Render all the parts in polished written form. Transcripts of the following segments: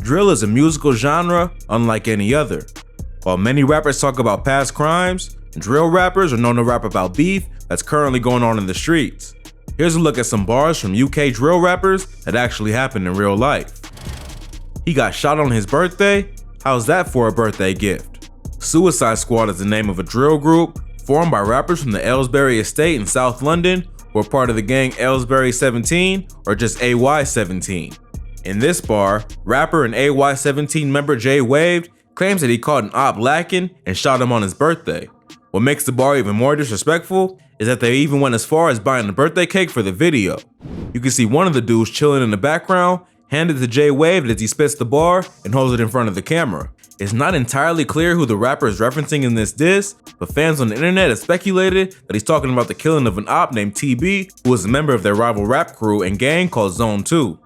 Drill is a musical genre unlike any other. While many rappers talk about past crimes, drill rappers are known to rap about beef that's currently going on in the streets. Here's a look at some bars from UK drill rappers that actually happened in real life. He got shot on his birthday? How's that for a birthday gift? Suicide Squad is the name of a drill group formed by rappers from the Aylesbury estate in South London who are part of the gang Aylesbury 17 or just AY17. In this bar, rapper and AY17 member Jay Waved claims that he caught an op lacking and shot him on his birthday. What makes the bar even more disrespectful is that they even went as far as buying a birthday cake for the video. You can see one of the dudes chilling in the background, hand it to Jay Waved as he spits the bar and holds it in front of the camera. It's not entirely clear who the rapper is referencing in this diss, but fans on the internet have speculated that he's talking about the killing of an op named TB, who was a member of their rival rap crew and gang called Zone 2.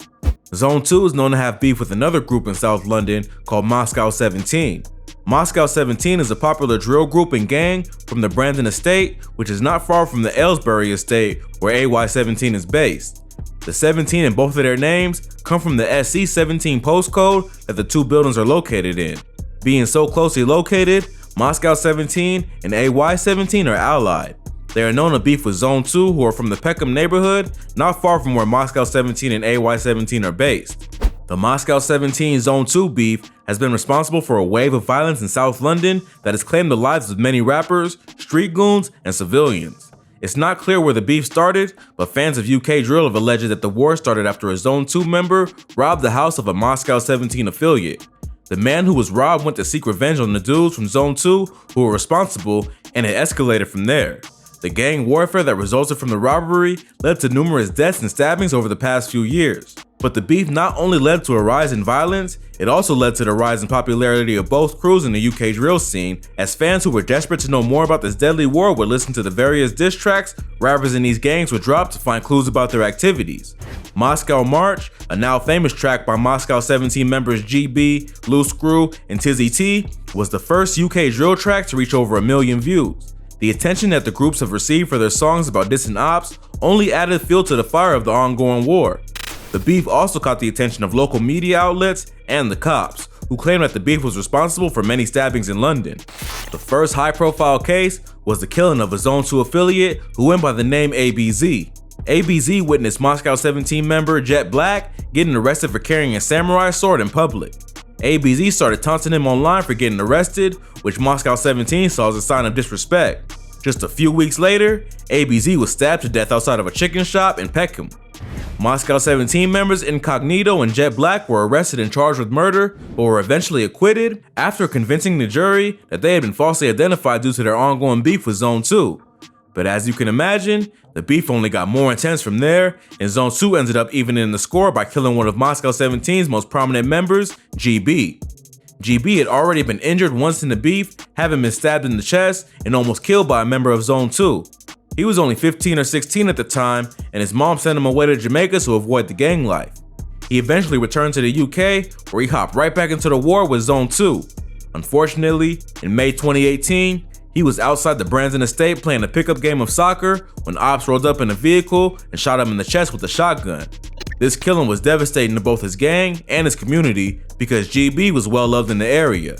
Zone 2 is known to have beef with another group in South London called Moscow 17. Moscow 17 is a popular drill group and gang from the Brandon estate, which is not far from the Aylesbury estate where AY17 is based. The 17 in both of their names come from the SC17 postcode that the two buildings are located in. Being so closely located, Moscow 17 and AY17 are allied. They are known to beef with Zone 2, who are from the Peckham neighborhood, not far from where Moscow 17 and AY17 are based. The Moscow 17 Zone 2 beef has been responsible for a wave of violence in South London that has claimed the lives of many rappers, street goons, and civilians. It's not clear where the beef started, but fans of UK drill have alleged that the war started after a Zone 2 member robbed the house of a Moscow 17 affiliate. The man who was robbed went to seek revenge on the dudes from Zone 2 who were responsible, and it escalated from there. The gang warfare that resulted from the robbery led to numerous deaths and stabbings over the past few years. But the beef not only led to a rise in violence, it also led to the rise in popularity of both crews in the UK drill scene, as fans who were desperate to know more about this deadly war would listen to the various diss tracks rappers in these gangs would drop to find clues about their activities. Moscow March, a now famous track by Moscow 17 members GB, Loose Screw, and Tizzy T, was the first UK drill track to reach over 1 million views. The attention that the groups have received for their songs about dissing ops only added fuel to the fire of the ongoing war. The beef also caught the attention of local media outlets and the cops, who claimed that the beef was responsible for many stabbings in London. The first high-profile case was the killing of a Zone 2 affiliate who went by the name ABZ. ABZ witnessed Moscow 17 member Jet Black getting arrested for carrying a samurai sword in public. ABZ started taunting him online for getting arrested, which Moscow 17 saw as a sign of disrespect. Just a few weeks later, ABZ was stabbed to death outside of a chicken shop in Peckham. Moscow 17 members Incognito and Jet Black were arrested and charged with murder, but were eventually acquitted after convincing the jury that they had been falsely identified due to their ongoing beef with Zone 2. But as you can imagine, the beef only got more intense from there, and Zone 2 ended up evening the score by killing one of Moscow 17's most prominent members, GB. GB had already been injured once in the beef, having been stabbed in the chest and almost killed by a member of Zone 2. He was only 15 or 16 at the time, and his mom sent him away to Jamaica to avoid the gang life. He eventually returned to the UK, where he hopped right back into the war with Zone 2. Unfortunately, in May 2018, he was outside the Brandon estate playing a pickup game of soccer when ops rolled up in a vehicle and shot him in the chest with a shotgun. This killing was devastating to both his gang and his community because GB was well loved in the area.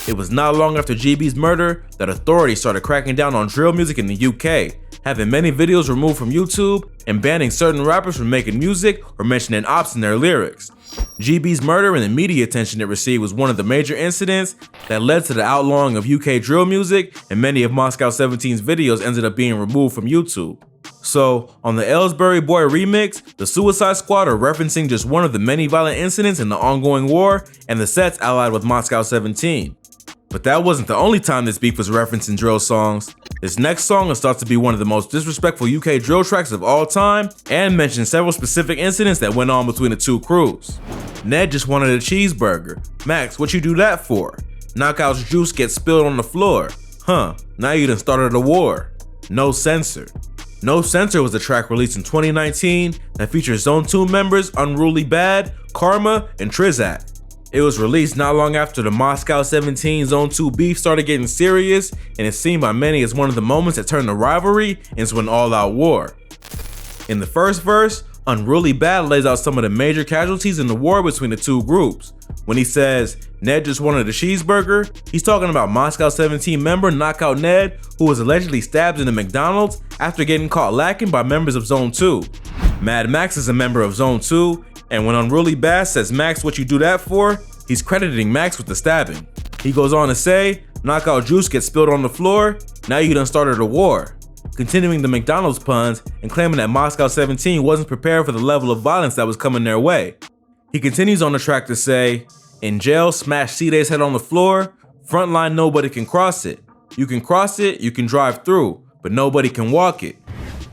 It was not long after GB's murder that authorities started cracking down on drill music in the UK, having many videos removed from YouTube and banning certain rappers from making music or mentioning ops in their lyrics. GB's murder and the media attention it received was one of the major incidents that led to the outlawing of UK drill music, and many of Moscow 17's videos ended up being removed from YouTube. So, on the Aylesbury Boy remix, the Suicide Squad are referencing just one of the many violent incidents in the ongoing war and the sets allied with Moscow 17. But that wasn't the only time this beef was referenced in drill songs. This next song is thought to be one of the most disrespectful UK drill tracks of all time and mentions several specific incidents that went on between the two crews. Ned just wanted a cheeseburger. Max, what you do that for? Knockout's juice gets spilled on the floor. Huh, now you done started a war. No Censor. No Censor was a track released in 2019 that features Zone 2 members Unruly Bad, Karma, and Trizak. It was released not long after the Moscow 17 Zone 2 beef started getting serious, and is seen by many as one of the moments that turned the rivalry into an all-out war. In the first verse, Unruly Bad lays out some of the major casualties in the war between the two groups. When he says, Ned just wanted a cheeseburger, he's talking about Moscow 17 member Knockout Ned, who was allegedly stabbed in a McDonald's after getting caught lacking by members of Zone 2. Mad Max is a member of Zone 2, and when Unruly Bad says, Max, what you do that for? He's crediting Max with the stabbing. He goes on to say, Knockout juice gets spilled on the floor, now you done started a war. Continuing the McDonald's puns and claiming that Moscow 17 wasn't prepared for the level of violence that was coming their way. He continues on the track to say, in jail, smash C-Day's head on the floor, frontline nobody can cross it. You can cross it, you can drive through, but nobody can walk it.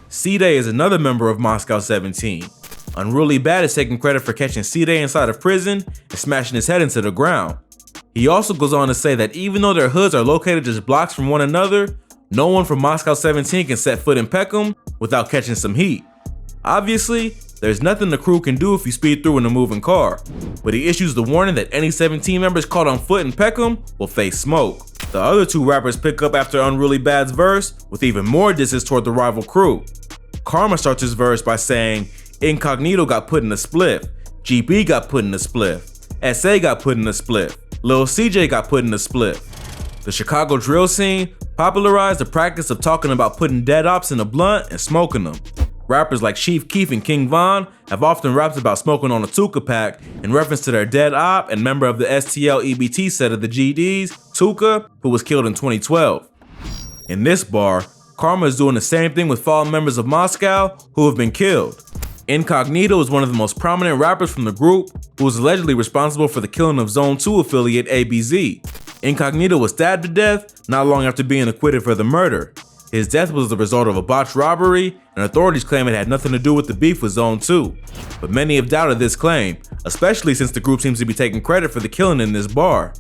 C-Day is another member of Moscow 17. Unruly Bad is taking credit for catching C-Day inside of prison and smashing his head into the ground. He also goes on to say that even though their hoods are located just blocks from one another, no one from Moscow 17 can set foot in Peckham without catching some heat. Obviously, there's nothing the crew can do if you speed through in a moving car, but he issues the warning that any 17 members caught on foot in Peckham will face smoke. The other two rappers pick up after Unruly Bad's verse with even more disses toward the rival crew. Karma starts his verse by saying, Incognito got put in a spliff, GB got put in a spliff, SA got put in a spliff, Lil CJ got put in a spliff. The Chicago drill scene popularized the practice of talking about putting dead ops in a blunt and smoking them. Rappers like Chief Keef and King Von have often rapped about smoking on a Tuka pack in reference to their dead op and member of the STL EBT set of the GDs, Tuka, who was killed in 2012. In this bar, Karma is doing the same thing with fallen members of Moscow who have been killed. Incognito is one of the most prominent rappers from the group who was allegedly responsible for the killing of Zone 2 affiliate ABZ. Incognito was stabbed to death not long after being acquitted for the murder. His death was the result of a botched robbery, and authorities claim it had nothing to do with the beef with Zone 2. But many have doubted this claim, especially since the group seems to be taking credit for the killing in this bar.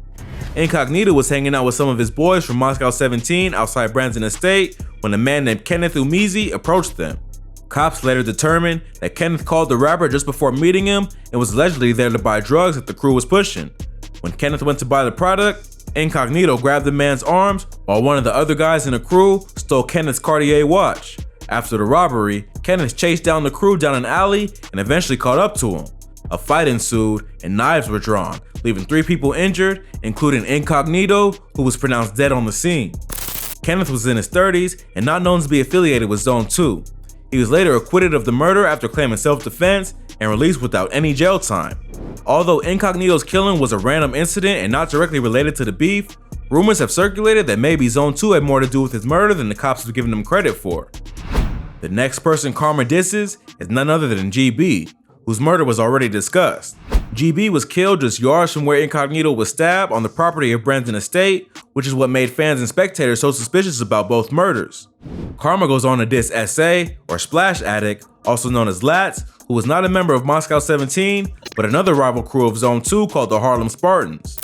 Incognito was hanging out with some of his boys from Moscow 17 outside Branson Estate when a man named Kenneth Umizi approached them. Cops later determined that Kenneth called the rapper just before meeting him and was allegedly there to buy drugs that the crew was pushing. When Kenneth went to buy the product, Incognito grabbed the man's arms while one of the other guys in the crew stole Kenneth's Cartier watch. After the robbery, Kenneth chased down the crew down an alley and eventually caught up to him. A fight ensued and knives were drawn, leaving 3 people injured, including Incognito, who was pronounced dead on the scene. Kenneth was in his 30s and not known to be affiliated with Zone 2. He was later acquitted of the murder after claiming self-defense and released without any jail time. Although Incognito's killing was a random incident and not directly related to the beef, rumors have circulated that maybe Zone 2 had more to do with his murder than the cops have given him credit for. The next person Karma disses is none other than GB, whose murder was already discussed. GB was killed just yards from where Incognito was stabbed on the property of Branson Estate, which is what made fans and spectators so suspicious about both murders. Karma goes on to diss SA, or Splash Addict, also known as Lats, who was not a member of Moscow 17, but another rival crew of Zone 2 called the Harlem Spartans.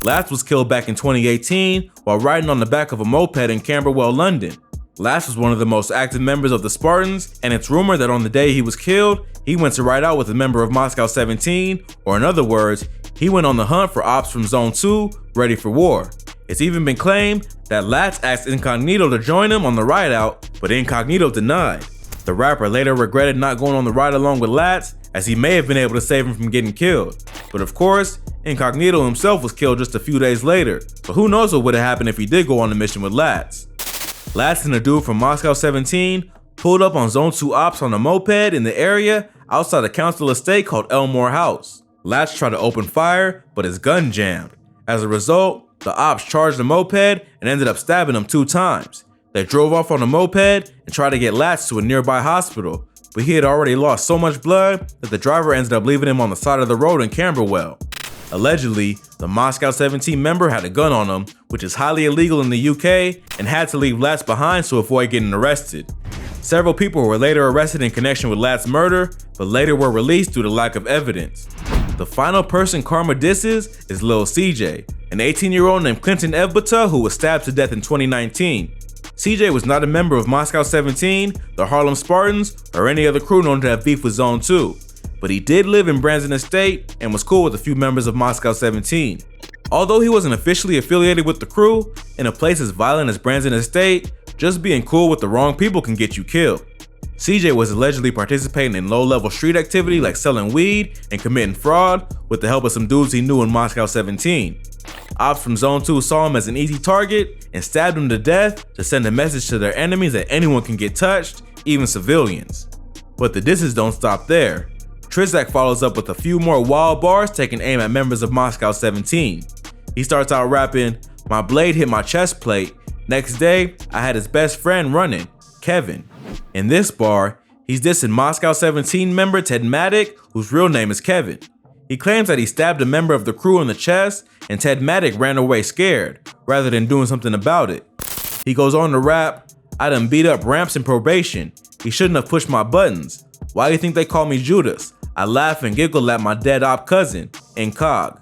Lats was killed back in 2018 while riding on the back of a moped in Camberwell, London. Lats was one of the most active members of the Spartans, and it's rumored that on the day he was killed, he went to ride out with a member of Moscow 17, or in other words, he went on the hunt for ops from Zone 2, ready for war. It's even been claimed that Lats asked Incognito to join him on the ride out, but Incognito denied. The rapper later regretted not going on the ride along with Lats, as he may have been able to save him from getting killed. But of course, Incognito himself was killed just a few days later, so who knows what would have happened if he did go on the mission with Lats. Lats and a dude from Moscow 17 pulled up on Zone 2 ops on a moped in the area outside a council estate called Elmore House. Lats tried to open fire, but his gun jammed. As a result, the ops charged the moped and ended up stabbing him 2 times. They drove off on a moped and tried to get Lats to a nearby hospital, but he had already lost so much blood that the driver ended up leaving him on the side of the road in Camberwell. Allegedly, the Moscow 17 member had a gun on him, which is highly illegal in the UK, and had to leave Lats behind to avoid getting arrested. Several people were later arrested in connection with Lats' murder, but later were released due to lack of evidence. The final person Karma disses is Lil CJ, an 18-year-old named Clinton Evbata who was stabbed to death in 2019. CJ was not a member of Moscow 17, the Harlem Spartans, or any other crew known to have beef with Zone 2, but he did live in Branson Estate and was cool with a few members of Moscow 17. Although he wasn't officially affiliated with the crew, in a place as violent as Branson Estate, just being cool with the wrong people can get you killed. CJ was allegedly participating in low-level street activity like selling weed and committing fraud with the help of some dudes he knew in Moscow 17. Ops from Zone 2 saw him as an easy target and stabbed him to death to send a message to their enemies that anyone can get touched, even civilians. But the disses don't stop there. Trizak follows up with a few more wild bars taking aim at members of Moscow 17. He starts out rapping, "My blade hit my chest plate. Next day, I had his best friend running, Kevin." In this bar, he's dissing Moscow 17 member Ted Maddock, whose real name is Kevin. He claims that he stabbed a member of the crew in the chest and Ted Maddock ran away scared, rather than doing something about it. He goes on to rap, "I done beat up Ramps in probation. He shouldn't have pushed my buttons. Why do you think they call me Judas? I laugh and giggle at my dead op cousin, Incog."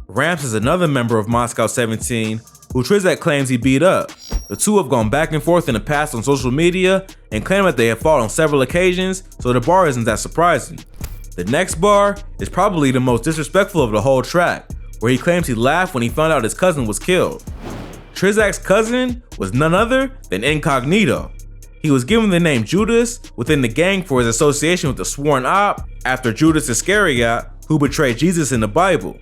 Ramps is another member of Moscow 17 who Trizak claims he beat up. The two have gone back and forth in the past on social media and claim that they have fought on several occasions, so the bar isn't that surprising. The next bar is probably the most disrespectful of the whole track, where he claims he laughed when he found out his cousin was killed. Trizak's cousin was none other than Incognito. He was given the name Judas within the gang for his association with the sworn op after Judas Iscariot, who betrayed Jesus in the Bible.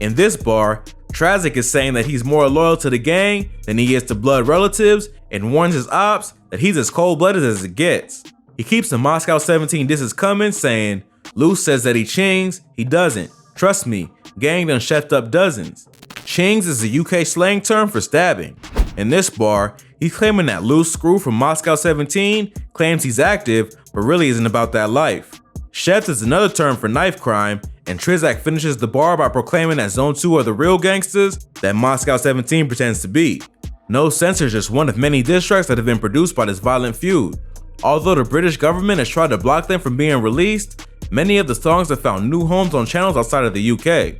In this bar, Trizak is saying that he's more loyal to the gang than he is to blood relatives and warns his ops that he's as cold-blooded as it gets. He keeps the Moscow 17 disses coming, saying, "Luce says that he chings, he doesn't. Trust me, gang done chefed up dozens." Chings is a UK slang term for stabbing. In this bar, he's claiming that Loose Screw from Moscow 17 claims he's active, but really isn't about that life. Chefs is another term for knife crime, and Trizak finishes the bar by proclaiming that Zone 2 are the real gangsters that Moscow 17 pretends to be. No Censor is just one of many diss tracks that have been produced by this violent feud. Although the British government has tried to block them from being released, many of the songs have found new homes on channels outside of the UK.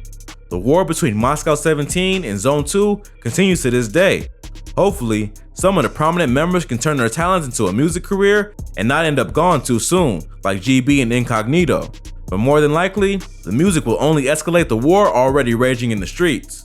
The war between Moscow 17 and Zone 2 continues to this day. Hopefully, some of the prominent members can turn their talents into a music career and not end up gone too soon, like GB and Incognito. But more than likely, the music will only escalate the war already raging in the streets.